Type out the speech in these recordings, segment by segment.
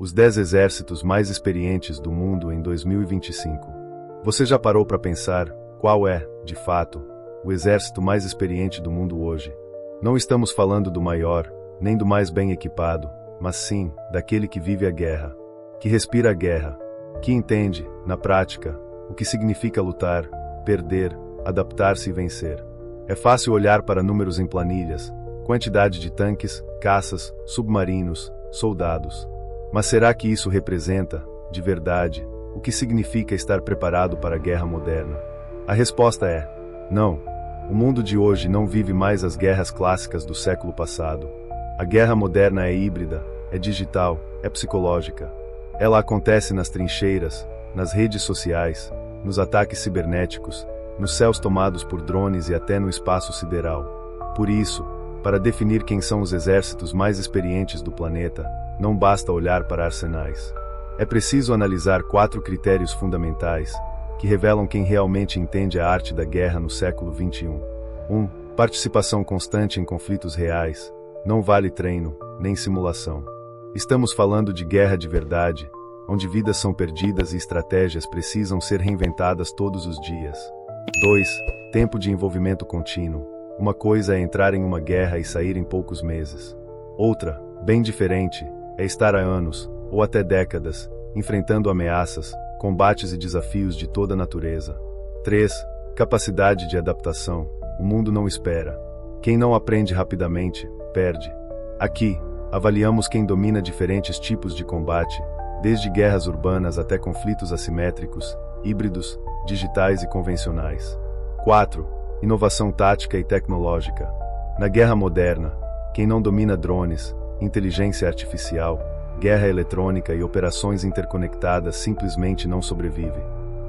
os 10 exércitos mais experientes do mundo em 2025. Você já parou para pensar qual é, de fato, o exército mais experiente do mundo hoje? Não estamos falando do maior, nem do mais bem equipado, mas sim daquele que vive a guerra, que respira a guerra, que entende, na prática, o que significa lutar, perder, adaptar-se e vencer. É fácil olhar para números em planilhas, quantidade de tanques, caças, submarinos, soldados. Mas será que isso representa, de verdade, o que significa estar preparado para a guerra moderna? A resposta é: não. O mundo de hoje não vive mais as guerras clássicas do século passado. A guerra moderna é híbrida, é digital, é psicológica. Ela acontece nas trincheiras, nas redes sociais, nos ataques cibernéticos, nos céus tomados por drones e até no espaço sideral. Por isso, para definir quem são os exércitos mais experientes do planeta, não basta olhar para arsenais. É preciso analisar 4 critérios fundamentais que revelam quem realmente entende a arte da guerra no século XXI. 1. Participação constante em conflitos reais. Não vale treino, nem simulação. Estamos falando de guerra de verdade, onde vidas são perdidas e estratégias precisam ser reinventadas todos os dias. 2. Tempo de envolvimento contínuo. Uma coisa é entrar em uma guerra e sair em poucos meses. Outra, bem diferente, é estar há anos, ou até décadas, enfrentando ameaças, combates e desafios de toda a natureza. 3. Capacidade de adaptação. O mundo não espera. Quem não aprende rapidamente, perde. Aqui, avaliamos quem domina diferentes tipos de combate, desde guerras urbanas até conflitos assimétricos, híbridos, digitais e convencionais. 4. Inovação tática e tecnológica. Na guerra moderna, quem não domina drones, inteligência artificial, guerra eletrônica e operações interconectadas simplesmente não sobrevive.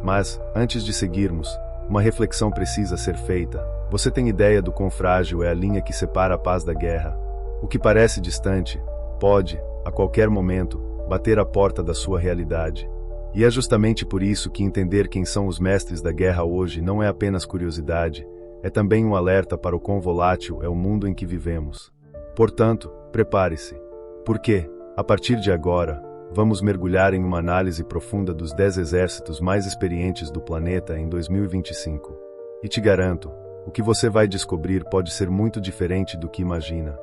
Mas, antes de seguirmos, uma reflexão precisa ser feita. Você tem ideia do quão frágil é a linha que separa a paz da guerra? O que parece distante, pode, a qualquer momento, bater à porta da sua realidade. E é justamente por isso que entender quem são os mestres da guerra hoje não é apenas curiosidade, é também um alerta para o quão volátil é o mundo em que vivemos. Portanto, prepare-se. Porque, a partir de agora, vamos mergulhar em uma análise profunda dos 10 exércitos mais experientes do planeta em 2025. E te garanto, o que você vai descobrir pode ser muito diferente do que imagina.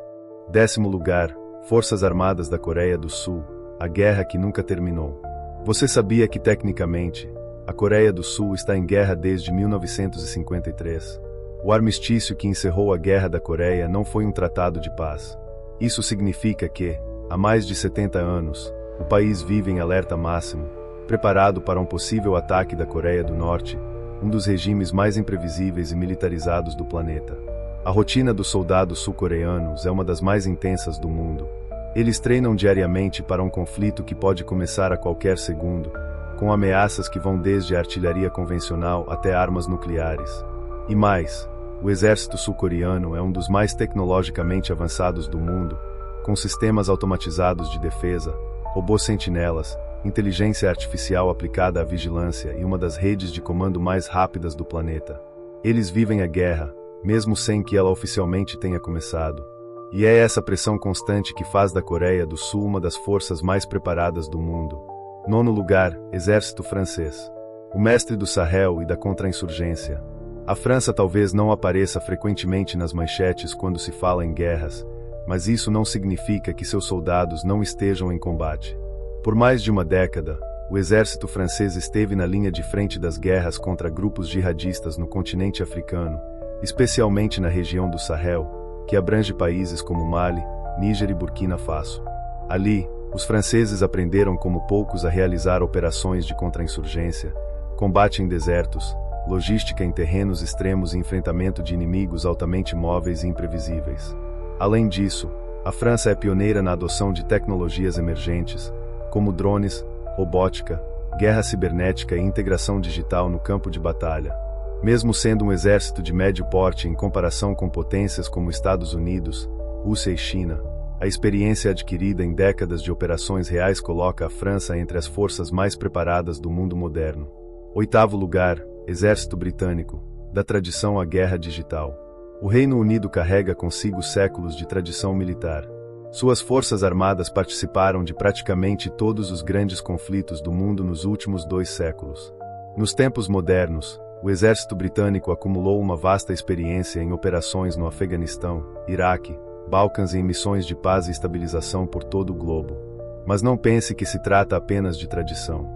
10º lugar, Forças Armadas da Coreia do Sul, a guerra que nunca terminou. Você sabia que, tecnicamente, a Coreia do Sul está em guerra desde 1953? O armistício que encerrou a Guerra da Coreia não foi um tratado de paz. Isso significa que, há mais de 70 anos, o país vive em alerta máximo, preparado para um possível ataque da Coreia do Norte, um dos regimes mais imprevisíveis e militarizados do planeta. A rotina dos soldados sul-coreanos é uma das mais intensas do mundo. Eles treinam diariamente para um conflito que pode começar a qualquer segundo, com ameaças que vão desde a artilharia convencional até armas nucleares. E mais, o exército sul-coreano é um dos mais tecnologicamente avançados do mundo, com sistemas automatizados de defesa, robôs sentinelas, inteligência artificial aplicada à vigilância e uma das redes de comando mais rápidas do planeta. Eles vivem a guerra, mesmo sem que ela oficialmente tenha começado. E é essa pressão constante que faz da Coreia do Sul uma das forças mais preparadas do mundo. 9º lugar, Exército Francês. O mestre do Sahel e da contra-insurgência. A França talvez não apareça frequentemente nas manchetes quando se fala em guerras, mas isso não significa que seus soldados não estejam em combate. Por mais de uma década, o exército francês esteve na linha de frente das guerras contra grupos jihadistas no continente africano, especialmente na região do Sahel, que abrange países como Mali, Níger e Burkina Faso. Ali, os franceses aprenderam como poucos a realizar operações de contra-insurgência, combate em desertos, logística em terrenos extremos e enfrentamento de inimigos altamente móveis e imprevisíveis. Além disso, a França é pioneira na adoção de tecnologias emergentes, como drones, robótica, guerra cibernética e integração digital no campo de batalha. Mesmo sendo um exército de médio porte em comparação com potências como Estados Unidos, Rússia e China, a experiência adquirida em décadas de operações reais coloca a França entre as forças mais preparadas do mundo moderno. 8º lugar, Exército Britânico, da tradição à guerra digital. O Reino Unido carrega consigo séculos de tradição militar. Suas forças armadas participaram de praticamente todos os grandes conflitos do mundo nos últimos 2 séculos. Nos tempos modernos, o exército britânico acumulou uma vasta experiência em operações no Afeganistão, Iraque, Balcãs e em missões de paz e estabilização por todo o globo. Mas não pense que se trata apenas de tradição.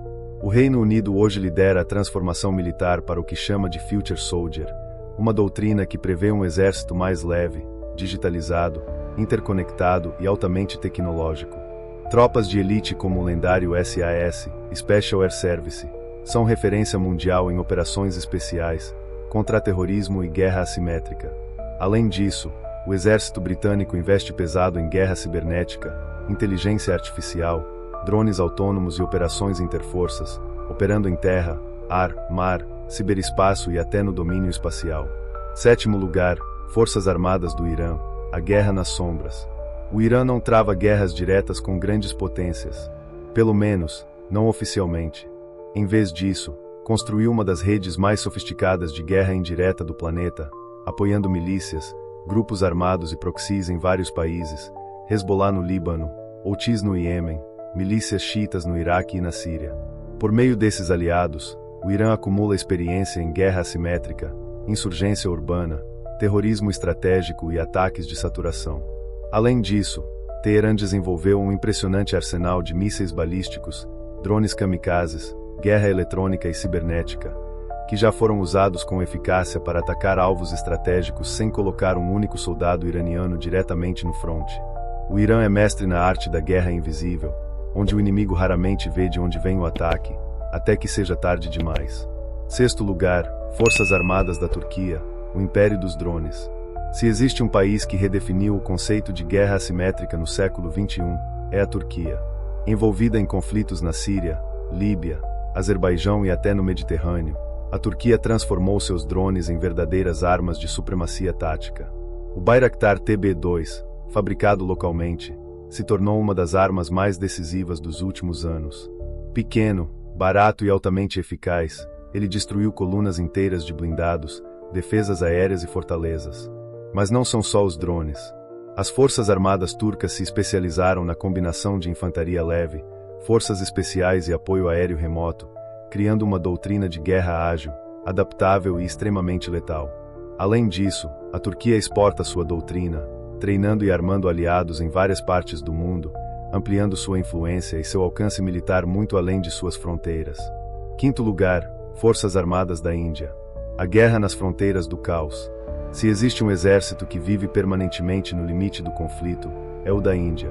O Reino Unido hoje lidera a transformação militar para o que chama de Future Soldier, uma doutrina que prevê um exército mais leve, digitalizado, interconectado e altamente tecnológico. Tropas de elite como o lendário SAS, Special Air Service, são referência mundial em operações especiais, contra-terrorismo e guerra assimétrica. Além disso, o exército britânico investe pesado em guerra cibernética, inteligência artificial, drones autônomos e operações interforças, operando em terra, ar, mar, ciberespaço e até no domínio espacial. 7º lugar, Forças Armadas do Irã, a guerra nas sombras. O Irã não trava guerras diretas com grandes potências. Pelo menos, não oficialmente. Em vez disso, construiu uma das redes mais sofisticadas de guerra indireta do planeta, apoiando milícias, grupos armados e proxies em vários países, Hezbollah no Líbano, Houthis no Iêmen, milícias xiitas no Iraque e na Síria. Por meio desses aliados, o Irã acumula experiência em guerra assimétrica, insurgência urbana, terrorismo estratégico e ataques de saturação. Além disso, Teherã desenvolveu um impressionante arsenal de mísseis balísticos, drones kamikazes, guerra eletrônica e cibernética, que já foram usados com eficácia para atacar alvos estratégicos sem colocar um único soldado iraniano diretamente no fronte. O Irã é mestre na arte da guerra invisível, onde o inimigo raramente vê de onde vem o ataque, até que seja tarde demais. 6º lugar, Forças Armadas da Turquia, o Império dos Drones. Se existe um país que redefiniu o conceito de guerra assimétrica no século XXI, é a Turquia. Envolvida em conflitos na Síria, Líbia, Azerbaijão e até no Mediterrâneo, a Turquia transformou seus drones em verdadeiras armas de supremacia tática. O Bayraktar TB2, fabricado localmente, se tornou uma das armas mais decisivas dos últimos anos. Pequeno, barato e altamente eficaz, ele destruiu colunas inteiras de blindados, defesas aéreas e fortalezas. Mas não são só os drones. As forças armadas turcas se especializaram na combinação de infantaria leve, forças especiais e apoio aéreo remoto, criando uma doutrina de guerra ágil, adaptável e extremamente letal. Além disso, a Turquia exporta sua doutrina, treinando e armando aliados em várias partes do mundo, ampliando sua influência e seu alcance militar muito além de suas fronteiras. 5º lugar, Forças Armadas da Índia. A guerra nas fronteiras do caos. Se existe um exército que vive permanentemente no limite do conflito, é o da Índia.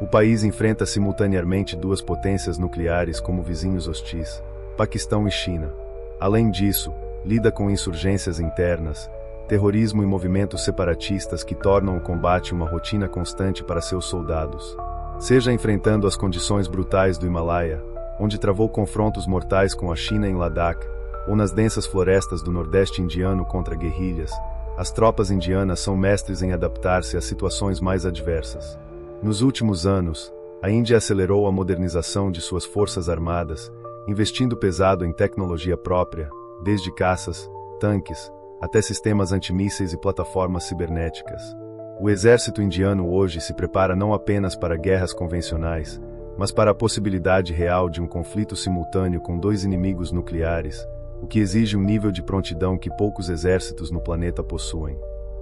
O país enfrenta simultaneamente 2 potências nucleares como vizinhos hostis, Paquistão e China. Além disso, lida com insurgências internas, terrorismo e movimentos separatistas que tornam o combate uma rotina constante para seus soldados. Seja enfrentando as condições brutais do Himalaia, onde travou confrontos mortais com a China em Ladakh, ou nas densas florestas do Nordeste indiano contra guerrilhas, as tropas indianas são mestres em adaptar-se às situações mais adversas. Nos últimos anos, a Índia acelerou a modernização de suas forças armadas, investindo pesado em tecnologia própria, desde caças, tanques, até sistemas antimísseis e plataformas cibernéticas. O exército indiano hoje se prepara não apenas para guerras convencionais, mas para a possibilidade real de um conflito simultâneo com 2 inimigos nucleares, o que exige um nível de prontidão que poucos exércitos no planeta possuem.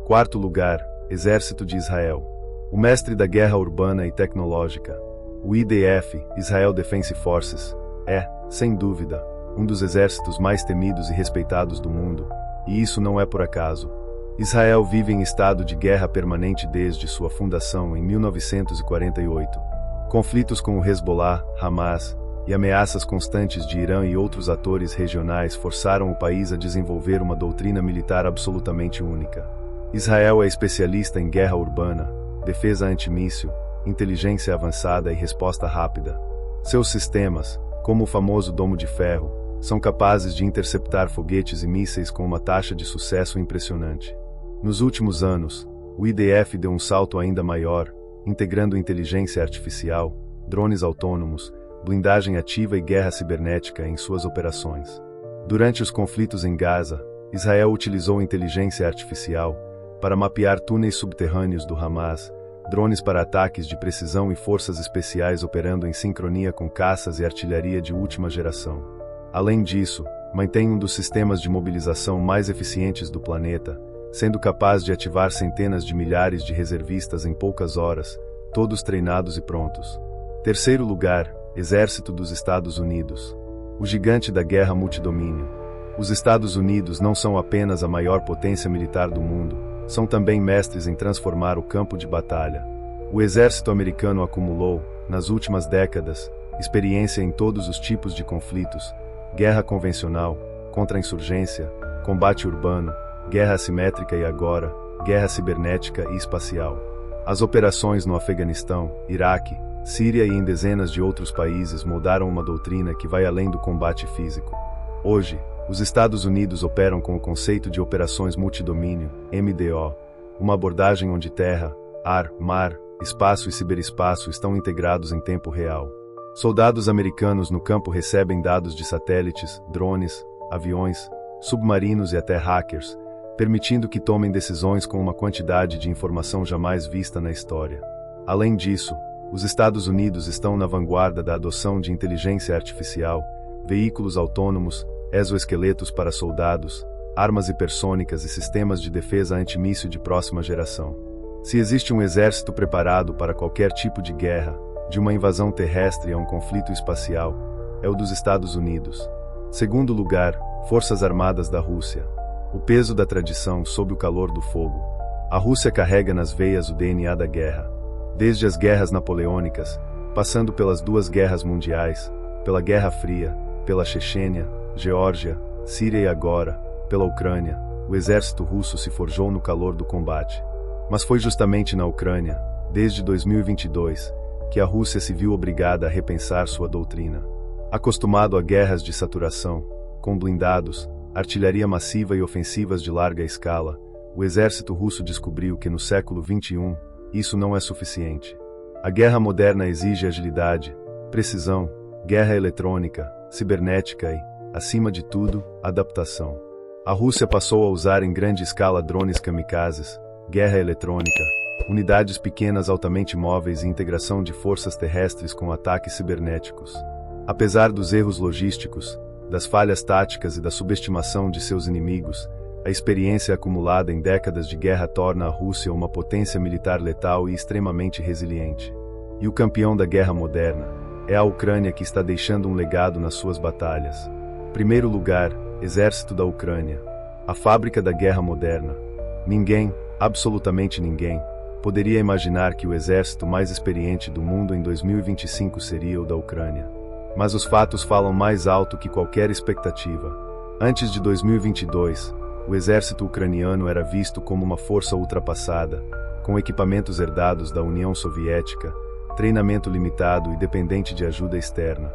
4º lugar, Exército de Israel. O mestre da guerra urbana e tecnológica. O IDF, Israel Defense Forces, é, sem dúvida, um dos exércitos mais temidos e respeitados do mundo, e isso não é por acaso. Israel vive em estado de guerra permanente desde sua fundação em 1948. Conflitos com o Hezbollah, Hamas, e ameaças constantes de Irã e outros atores regionais forçaram o país a desenvolver uma doutrina militar absolutamente única. Israel é especialista em guerra urbana, defesa antimíssil, inteligência avançada e resposta rápida. Seus sistemas, como o famoso Domo de Ferro, são capazes de interceptar foguetes e mísseis com uma taxa de sucesso impressionante. Nos últimos anos, o IDF deu um salto ainda maior, integrando inteligência artificial, drones autônomos, blindagem ativa e guerra cibernética em suas operações. Durante os conflitos em Gaza, Israel utilizou inteligência artificial para mapear túneis subterrâneos do Hamas, drones para ataques de precisão e forças especiais operando em sincronia com caças e artilharia de última geração. Além disso, mantém um dos sistemas de mobilização mais eficientes do planeta, sendo capaz de ativar centenas de milhares de reservistas em poucas horas, todos treinados e prontos. Terceiro lugar, Exército dos Estados Unidos. O gigante da guerra multidomínio. Os Estados Unidos não são apenas a maior potência militar do mundo, são também mestres em transformar o campo de batalha. O exército americano acumulou, nas últimas décadas, experiência em todos os tipos de conflitos: guerra convencional, contra-insurgência, combate urbano, guerra assimétrica e agora, guerra cibernética e espacial. As operações no Afeganistão, Iraque, Síria e em dezenas de outros países moldaram uma doutrina que vai além do combate físico. Hoje, os Estados Unidos operam com o conceito de Operações Multidomínio, MDO, uma abordagem onde terra, ar, mar, espaço e ciberespaço estão integrados em tempo real. Soldados americanos no campo recebem dados de satélites, drones, aviões, submarinos e até hackers, permitindo que tomem decisões com uma quantidade de informação jamais vista na história. Além disso, os Estados Unidos estão na vanguarda da adoção de inteligência artificial, veículos autônomos, exoesqueletos para soldados, armas hipersônicas e sistemas de defesa antimíssil de próxima geração. Se existe um exército preparado para qualquer tipo de guerra, de uma invasão terrestre a um conflito espacial, é o dos Estados Unidos. Segundo lugar, Forças Armadas da Rússia. O peso da tradição sob o calor do fogo. A Rússia carrega nas veias o DNA da guerra. Desde as guerras napoleônicas, passando pelas duas guerras mundiais, pela Guerra Fria, pela Chechênia, Geórgia, Síria e agora, pela Ucrânia, o exército russo se forjou no calor do combate. Mas foi justamente na Ucrânia, desde 2022, que a Rússia se viu obrigada a repensar sua doutrina. Acostumado a guerras de saturação, com blindados, artilharia massiva e ofensivas de larga escala, o exército russo descobriu que no século XXI, isso não é suficiente. A guerra moderna exige agilidade, precisão, guerra eletrônica, cibernética e, acima de tudo, adaptação. A Rússia passou a usar em grande escala drones kamikazes, guerra eletrônica, unidades pequenas altamente móveis e integração de forças terrestres com ataques cibernéticos. Apesar dos erros logísticos, das falhas táticas e da subestimação de seus inimigos, a experiência acumulada em décadas de guerra torna a Rússia uma potência militar letal e extremamente resiliente. E o campeão da guerra moderna é a Ucrânia, que está deixando um legado nas suas batalhas. Primeiro lugar, Exército da Ucrânia. A fábrica da guerra moderna. Ninguém, absolutamente ninguém, poderia imaginar que o exército mais experiente do mundo em 2025 seria o da Ucrânia. Mas os fatos falam mais alto que qualquer expectativa. Antes de 2022, o exército ucraniano era visto como uma força ultrapassada, com equipamentos herdados da União Soviética, treinamento limitado e dependente de ajuda externa.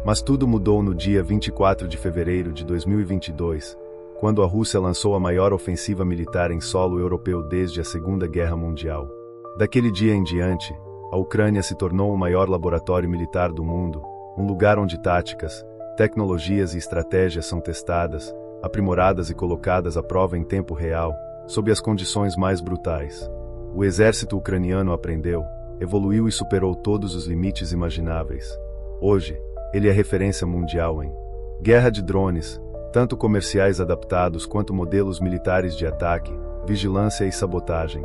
Mas tudo mudou no dia 24 de fevereiro de 2022, quando a Rússia lançou a maior ofensiva militar em solo europeu desde a Segunda Guerra Mundial. Daquele dia em diante, a Ucrânia se tornou o maior laboratório militar do mundo, um lugar onde táticas, tecnologias e estratégias são testadas, aprimoradas e colocadas à prova em tempo real, sob as condições mais brutais. O exército ucraniano aprendeu, evoluiu e superou todos os limites imagináveis. Hoje, ele é referência mundial em guerra de drones, tanto comerciais adaptados quanto modelos militares de ataque, vigilância e sabotagem.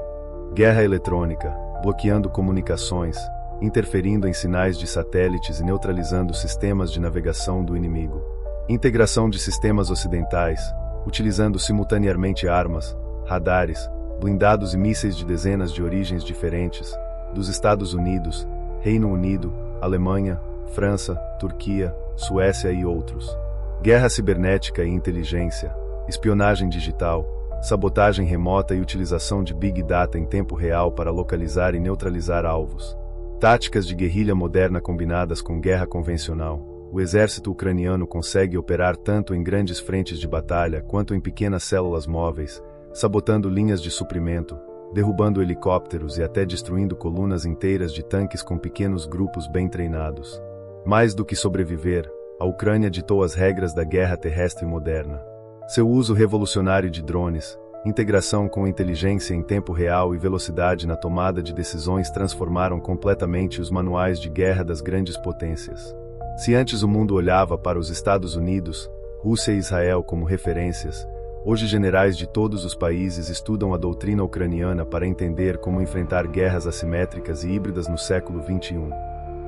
Guerra eletrônica, bloqueando comunicações, interferindo em sinais de satélites e neutralizando sistemas de navegação do inimigo. Integração de sistemas ocidentais, utilizando simultaneamente armas, radares, blindados e mísseis de dezenas de origens diferentes, dos Estados Unidos, Reino Unido, Alemanha, França, Turquia, Suécia e outros. Guerra cibernética e inteligência, espionagem digital, sabotagem remota e utilização de Big Data em tempo real para localizar e neutralizar alvos. Táticas de guerrilha moderna combinadas com guerra convencional. O exército ucraniano consegue operar tanto em grandes frentes de batalha quanto em pequenas células móveis, sabotando linhas de suprimento, derrubando helicópteros e até destruindo colunas inteiras de tanques com pequenos grupos bem treinados. Mais do que sobreviver, a Ucrânia ditou as regras da guerra terrestre moderna. Seu uso revolucionário de drones, integração com inteligência em tempo real e velocidade na tomada de decisões transformaram completamente os manuais de guerra das grandes potências. Se antes o mundo olhava para os Estados Unidos, Rússia e Israel como referências, hoje generais de todos os países estudam a doutrina ucraniana para entender como enfrentar guerras assimétricas e híbridas no século XXI.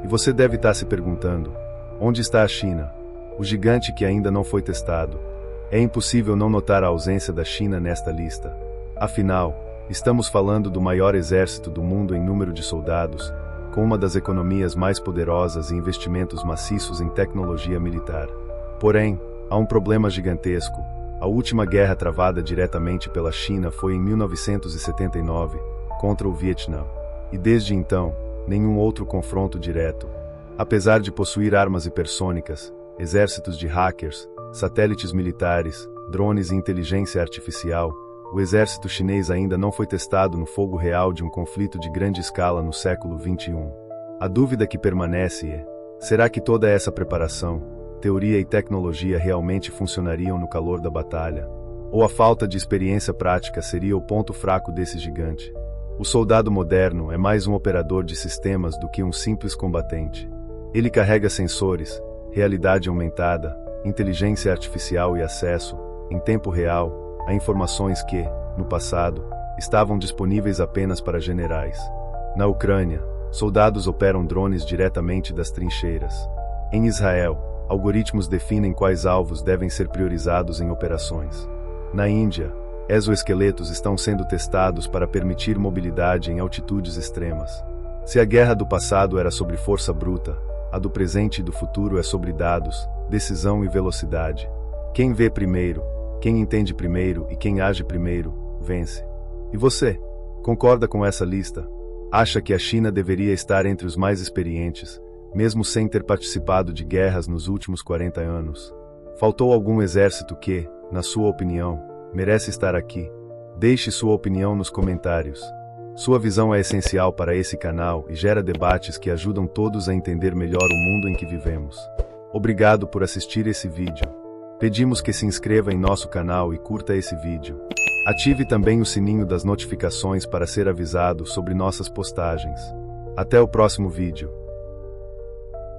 E você deve estar se perguntando: onde está a China? O gigante que ainda não foi testado. É impossível não notar a ausência da China nesta lista. Afinal, estamos falando do maior exército do mundo em número de soldados, com uma das economias mais poderosas e investimentos maciços em tecnologia militar. Porém, há um problema gigantesco. A última guerra travada diretamente pela China foi em 1979, contra o Vietnã. E desde então, nenhum outro confronto direto. Apesar de possuir armas hipersônicas, exércitos de hackers, satélites militares, drones e inteligência artificial, o exército chinês ainda não foi testado no fogo real de um conflito de grande escala no século XXI. A dúvida que permanece é: será que toda essa preparação, teoria e tecnologia realmente funcionariam no calor da batalha? Ou a falta de experiência prática seria o ponto fraco desse gigante? O soldado moderno é mais um operador de sistemas do que um simples combatente. Ele carrega sensores, realidade aumentada, inteligência artificial e acesso, em tempo real, a informações que, no passado, estavam disponíveis apenas para generais. Na Ucrânia, soldados operam drones diretamente das trincheiras. Em Israel, algoritmos definem quais alvos devem ser priorizados em operações. Na Índia, exoesqueletos estão sendo testados para permitir mobilidade em altitudes extremas. Se a guerra do passado era sobre força bruta, a do presente e do futuro é sobre dados, decisão e velocidade. Quem vê primeiro, quem entende primeiro e quem age primeiro, vence. E você? Concorda com essa lista? Acha que a China deveria estar entre os mais experientes, mesmo sem ter participado de guerras nos últimos 40 anos? Faltou algum exército que, na sua opinião, merece estar aqui? Deixe sua opinião nos comentários. Sua visão é essencial para esse canal e gera debates que ajudam todos a entender melhor o mundo em que vivemos. Obrigado por assistir esse vídeo. Pedimos que se inscreva em nosso canal e curta esse vídeo. Ative também o sininho das notificações para ser avisado sobre nossas postagens. Até o próximo vídeo.